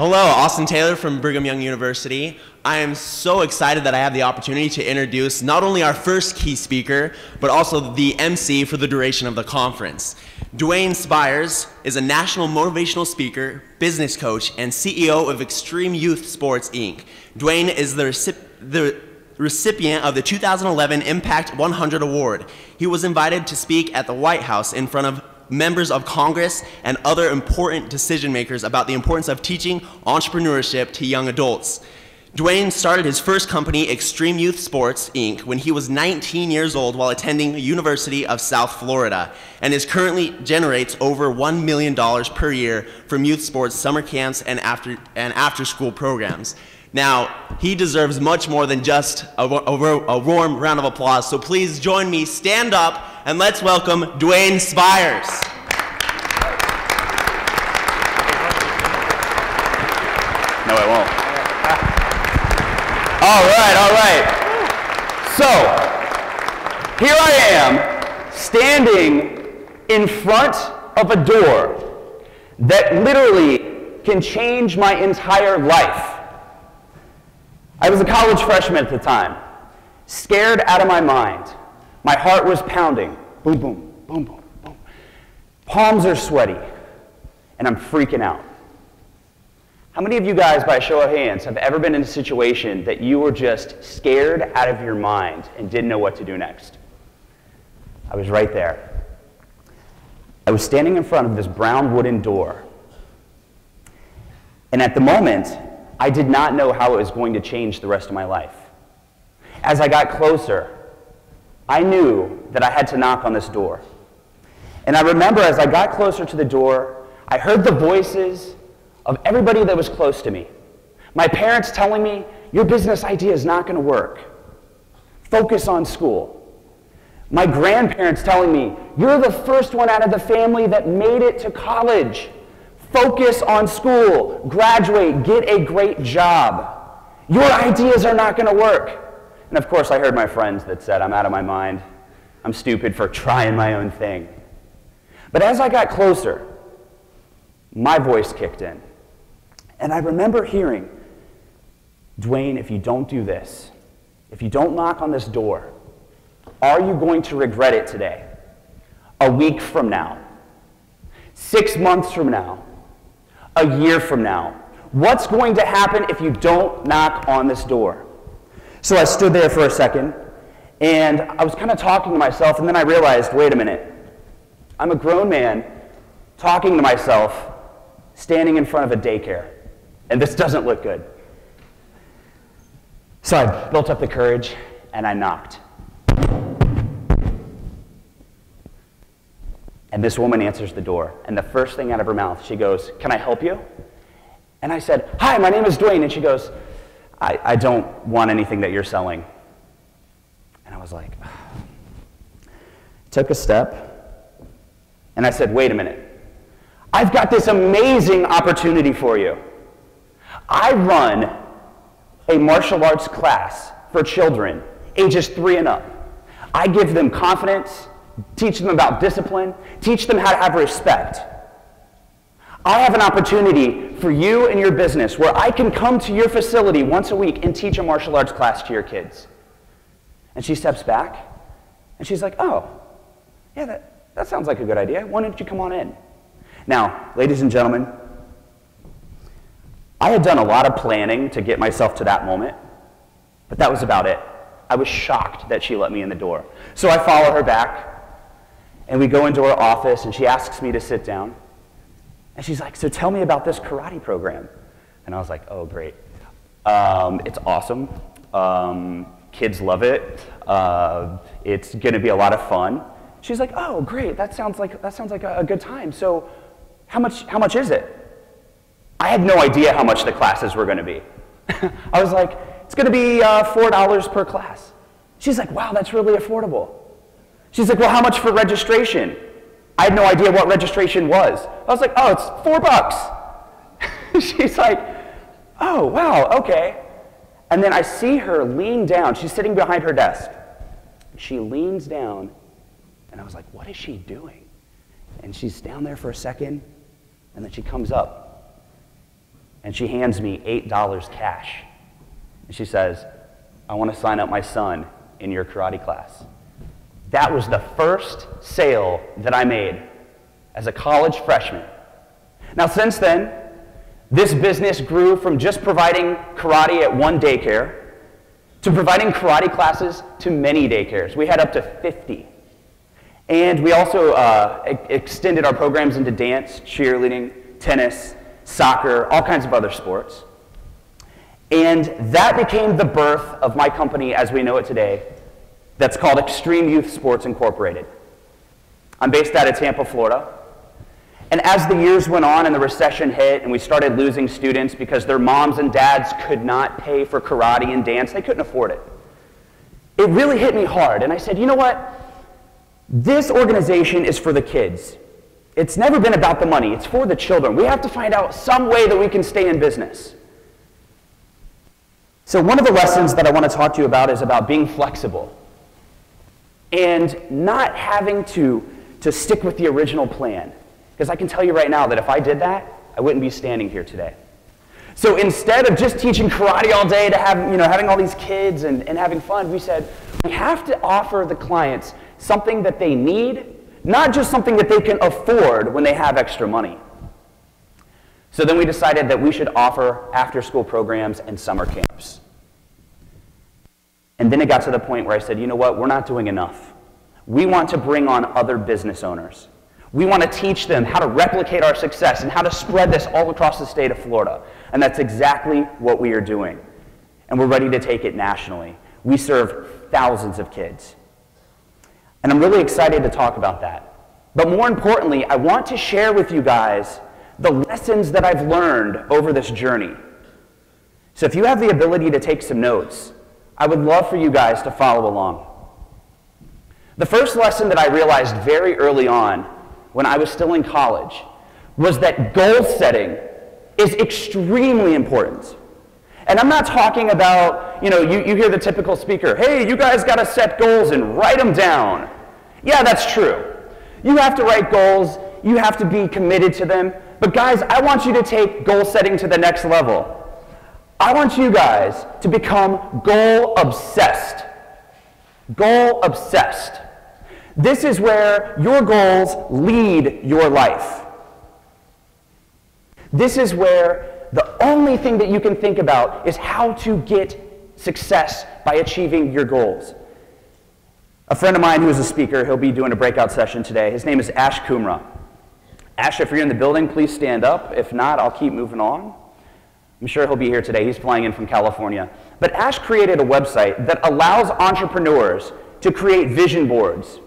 Hello, Austin Taylor from Brigham Young University. I am so excited that I have the opportunity to introduce not only our first key speaker, but also the MC for the duration of the conference. Duane Spires is a national motivational speaker, business coach, and CEO of Extreme Youth Sports, Inc. Duane is the recipient of the 2011 Impact 100 Award. He was invited to speak at the White House in front of members of Congress and other important decision makers about the importance of teaching entrepreneurship to young adults. Duane started his first company, Extreme Youth Sports, Inc., when he was 19 years old while attending the University of South Florida, and currently generates over $1 million per year from youth sports summer camps and after-school programs. Now, he deserves much more than just a warm round of applause, so please join me, stand up, and let's welcome Duane Spires. No, I won't. All right. So, here I am, standing in front of a door that literally can change my entire life. I was a college freshman at the time, scared out of my mind. My heart was pounding. Boom, boom, boom, boom, boom. Palms are sweaty, and I'm freaking out. How many of you guys, by a show of hands, have ever been in a situation that you were just scared out of your mind and didn't know what to do next? I was right there. I was standing in front of this brown wooden door. And at the moment, I did not know how it was going to change the rest of my life. As I got closer, I knew that I had to knock on this door. And I remember as I got closer to the door, I heard the voices of everybody that was close to me. My parents telling me, your business idea is not going to work. Focus on school. My grandparents telling me, you're the first one out of the family that made it to college. Focus on school, graduate, get a great job. Your ideas are not going to work. And of course, I heard my friends that said, I'm out of my mind. I'm stupid for trying my own thing. But as I got closer, my voice kicked in. And I remember hearing, Duane, if you don't do this, if you don't knock on this door, are you going to regret it today? A week from now? 6 months from now? A year from now? What's going to happen if you don't knock on this door? So I stood there for a second, and I was kind of talking to myself, and then I realized, wait a minute. I'm a grown man talking to myself, standing in front of a daycare, and this doesn't look good. So I built up the courage, and I knocked. And this woman answers the door, and the first thing out of her mouth, she goes, can I help you? And I said, hi, my name is Duane, and she goes, I don't want anything that you're selling. And I was like, took a step, and I said, wait a minute. I've got this amazing opportunity for you. I run a martial arts class for children, ages 3 and up. I give them confidence, teach them about discipline, teach them how to have respect. I have an opportunity for you and your business where I can come to your facility once a week and teach a martial arts class to your kids. And she steps back, and she's like, oh, yeah, that sounds like a good idea. Why don't you come on in? Now, ladies and gentlemen, I had done a lot of planning to get myself to that moment, but that was about it. I was shocked that she let me in the door. So I follow her back, and we go into her office, and she asks me to sit down. And she's like, so tell me about this karate program. And I was like, oh, great. It's awesome. Kids love it. It's going to be a lot of fun. She's like, oh, great. That sounds like a good time. So how much is it? I had no idea how much the classes were going to be. I was like, it's going to be $4 per class. She's like, wow, that's really affordable. She's like, well, how much for registration? I had no idea what registration was. I was like, oh, it's $4. She's like, oh, wow, okay. And then I see her lean down. She's sitting behind her desk. She leans down, and I was like, what is she doing? And she's down there for a second, and then she comes up. and she hands me $8 cash. And she says, I want to sign up my son in your karate class. That was the first sale that I made as a college freshman. Now, since then, this business grew from just providing karate at one daycare to providing karate classes to many daycares. We had up to 50. And we also extended our programs into dance, cheerleading, tennis, soccer, all kinds of other sports. And that became the birth of my company as we know it today, that's called Extreme Youth Sports Incorporated. I'm based out of Tampa, Florida. And as the years went on and the recession hit and we started losing students because their moms and dads could not pay for karate and dance, they couldn't afford it. It really hit me hard, and I said, you know what? This organization is for the kids. It's never been about the money. It's for the children. We have to find out some way that we can stay in business. So one of the lessons that I want to talk to you about is about being flexible and not having to stick with the original plan. Because I can tell you right now that if I did that, I wouldn't be standing here today. So instead of just teaching karate all day to having all these kids and having fun, we said we have to offer the clients something that they need, not just something that they can afford when they have extra money. So then we decided that we should offer after-school programs and summer camps. And then it got to the point where I said, you know what, we're not doing enough. We want to bring on other business owners. We want to teach them how to replicate our success and how to spread this all across the state of Florida. And that's exactly what we are doing. And we're ready to take it nationally. We serve thousands of kids. And I'm really excited to talk about that. But more importantly, I want to share with you guys the lessons that I've learned over this journey. So if you have the ability to take some notes, I would love for you guys to follow along. The first lesson that I realized very early on when I was still in college was that goal setting is extremely important. And I'm not talking about, you hear the typical speaker, hey, you guys got to set goals and write them down. Yeah, that's true. You have to write goals. You have to be committed to them. But guys, I want you to take goal setting to the next level. I want you guys to become goal obsessed. Goal obsessed. This is where your goals lead your life. This is where the only thing that you can think about is how to get success by achieving your goals. A friend of mine who is a speaker, he'll be doing a breakout session today. His name is Ash Kumra. Ash, if you're in the building, please stand up. If not, I'll keep moving on. I'm sure he'll be here today. He's flying in from California. But Ash created a website that allows entrepreneurs to create vision boards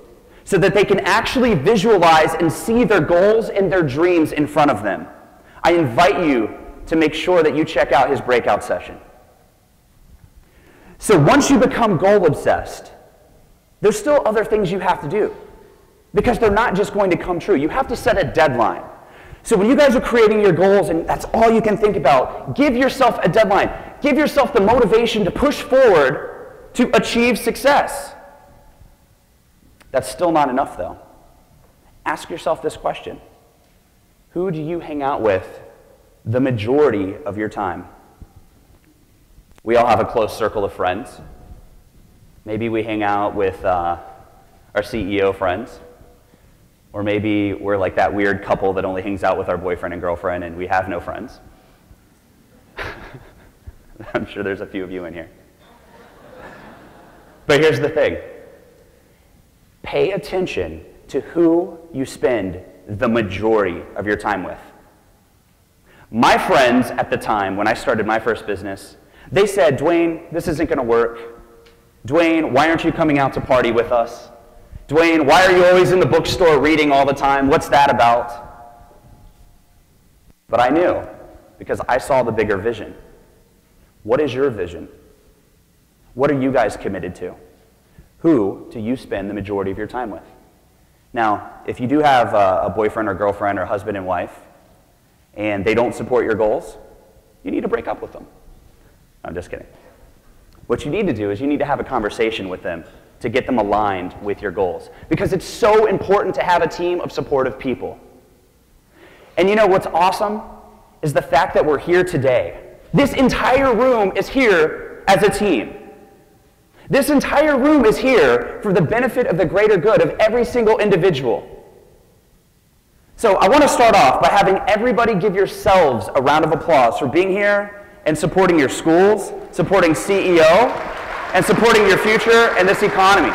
so that they can actually visualize and see their goals and their dreams in front of them. I invite you to make sure that you check out his breakout session. So once you become goal obsessed, there's still other things you have to do because they're not just going to come true. You have to set a deadline. So when you guys are creating your goals and that's all you can think about, give yourself a deadline. Give yourself the motivation to push forward to achieve success. That's still not enough, though. Ask yourself this question. Who do you hang out with the majority of your time? We all have a close circle of friends. Maybe we hang out with our CEO friends. Or maybe we're like that weird couple that only hangs out with our boyfriend and girlfriend and we have no friends. I'm sure there's a few of you in here. But here's the thing. Pay attention to who you spend the majority of your time with. My friends at the time, when I started my first business, they said, Duane, this isn't going to work. Duane, why aren't you coming out to party with us? Duane, why are you always in the bookstore reading all the time? What's that about? But I knew, because I saw the bigger vision. What is your vision? What are you guys committed to? Who do you spend the majority of your time with? Now, if you do have a boyfriend or girlfriend or husband and wife, and they don't support your goals, you need to break up with them. I'm just kidding. What you need to do is you need to have a conversation with them to get them aligned with your goals. Because it's so important to have a team of supportive people. And you know what's awesome is the fact that we're here today. This entire room is here as a team. This entire room is here for the benefit of the greater good of every single individual. So I want to start off by having everybody give yourselves a round of applause for being here and supporting your schools, supporting CEO, and supporting your future and this economy.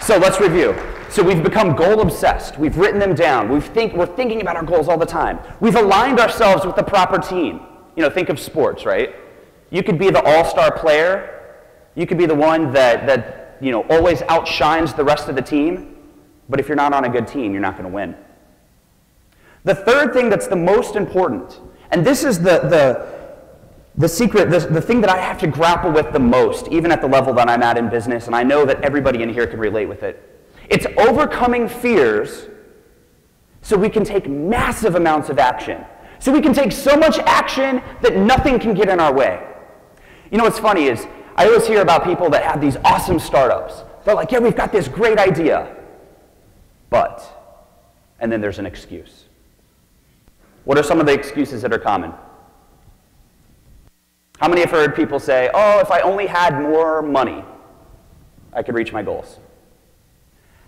So let's review. So we've become goal-obsessed. We've written them down. We're thinking about our goals all the time. We've aligned ourselves with the proper team. You know, think of sports, right? You could be the all-star player. You could be the one that you know, always outshines the rest of the team. But if you're not on a good team, you're not going to win. The third thing that's the most important, and this is the secret, the thing that I have to grapple with the most, even at the level that I'm at in business, and I know that everybody in here can relate with it. It's overcoming fears so we can take massive amounts of action. So we can take so much action that nothing can get in our way. You know what's funny is, I always hear about people that have these awesome startups. They're like, yeah, we've got this great idea, but, and then there's an excuse. What are some of the excuses that are common? How many have heard people say, oh, if I only had more money, I could reach my goals?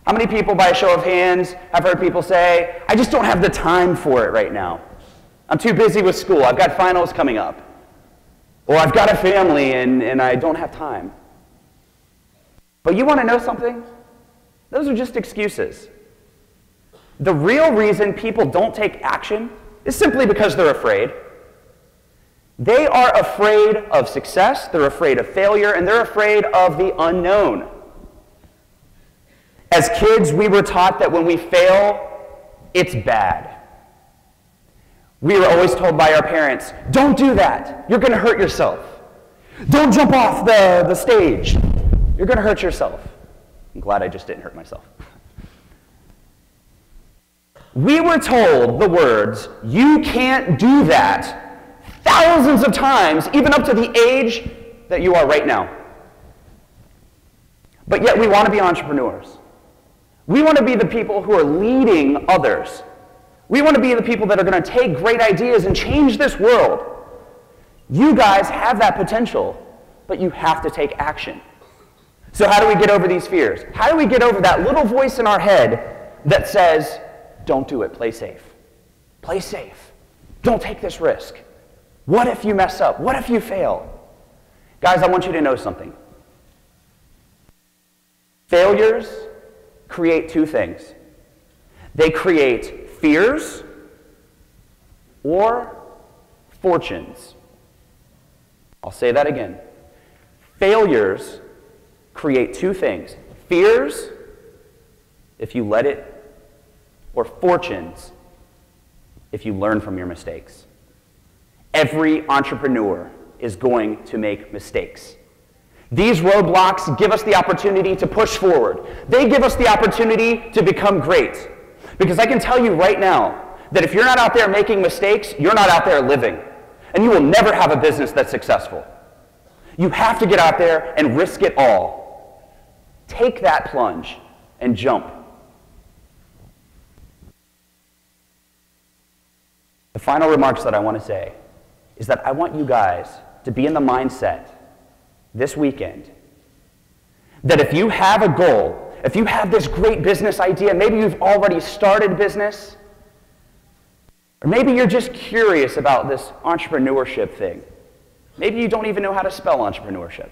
How many people, by a show of hands, have heard people say, I just don't have the time for it right now. I'm too busy with school. I've got finals coming up. Or I've got a family and I don't have time. But you want to know something? Those are just excuses. The real reason people don't take action is simply because they're afraid. They are afraid of success, they're afraid of failure, and they're afraid of the unknown. As kids, we were taught that when we fail, it's bad. We were always told by our parents, don't do that, you're going to hurt yourself. Don't jump off the stage, you're going to hurt yourself. I'm glad I just didn't hurt myself. We were told the words, you can't do that, thousands of times, even up to the age that you are right now. But yet we want to be entrepreneurs. We want to be the people who are leading others. We want to be the people that are going to take great ideas and change this world. You guys have that potential, but you have to take action. So how do we get over these fears? How do we get over that little voice in our head that says, don't do it, play safe. Play safe. Don't take this risk. What if you mess up? What if you fail? Guys, I want you to know something. Failures create two things. They create fears or fortunes. I'll say that again. Failures create two things. Fears, if you let it, or fortunes, if you learn from your mistakes. Every entrepreneur is going to make mistakes. These roadblocks give us the opportunity to push forward. They give us the opportunity to become great. Because I can tell you right now that if you're not out there making mistakes, you're not out there living. And you will never have a business that's successful. You have to get out there and risk it all. Take that plunge and jump. The final remarks that I want to say is that I want you guys to be in the mindset this weekend that if you have a goal, if you have this great business idea, maybe you've already started business, or maybe you're just curious about this entrepreneurship thing. Maybe you don't even know how to spell entrepreneurship.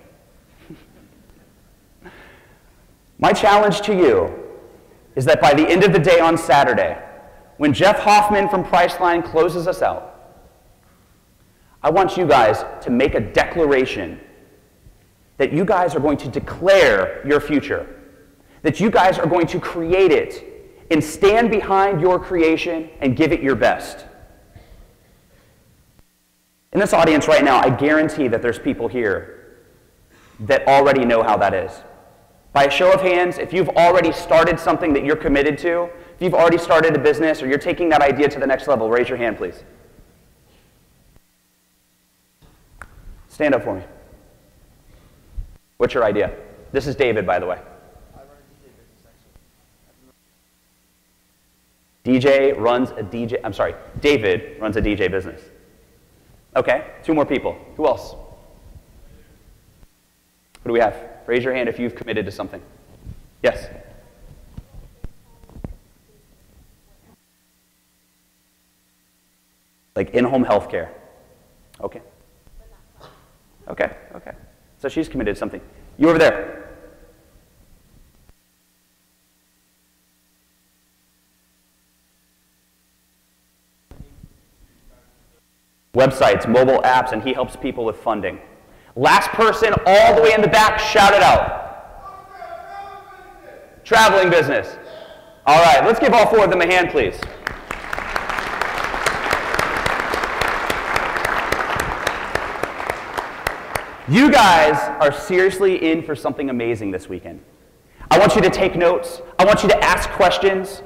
My challenge to you is that by the end of the day on Saturday, when Jeff Hoffman from Priceline closes us out, I want you guys to make a declaration that you guys are going to declare your future, that you guys are going to create it and stand behind your creation and give it your best. In this audience right now, I guarantee that there's people here that already know how that is. By a show of hands, if you've already started something that you're committed to, if you've already started a business or you're taking that idea to the next level, raise your hand, please. Stand up for me. What's your idea? This is David, by the way. David runs a DJ business. Okay, 2 more people. Who else? Who do we have? Raise your hand if you've committed to something. Yes? Like in-home healthcare. Okay. Okay. So she's committed to something. You over there. Websites, mobile apps, and he helps people with funding. Last person all the way in the back, shout it out. Traveling business. All right, let's give all 4 of them a hand, please. You guys are seriously in for something amazing this weekend. I want you to take notes. I want you to ask questions.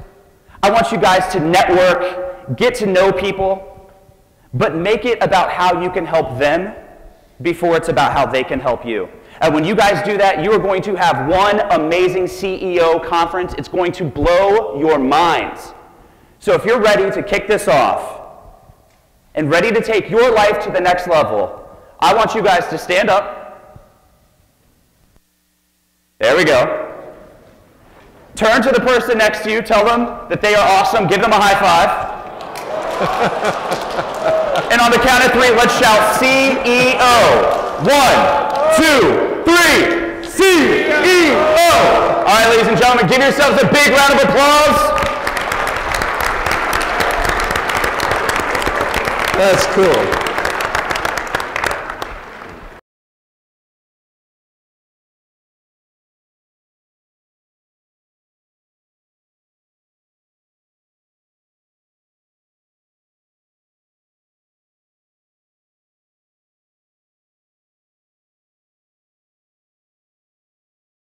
I want you guys to network, get to know people, but make it about how you can help them before it's about how they can help you. And when you guys do that, you are going to have one amazing CEO conference. It's going to blow your minds. So if you're ready to kick this off and ready to take your life to the next level, I want you guys to stand up. There we go. Turn to the person next to you. Tell them that they are awesome. Give them a high five. And on the count of 3, let's shout CEO. 1, 2, 3. CEO. All right, ladies and gentlemen, give yourselves a big round of applause. That's cool.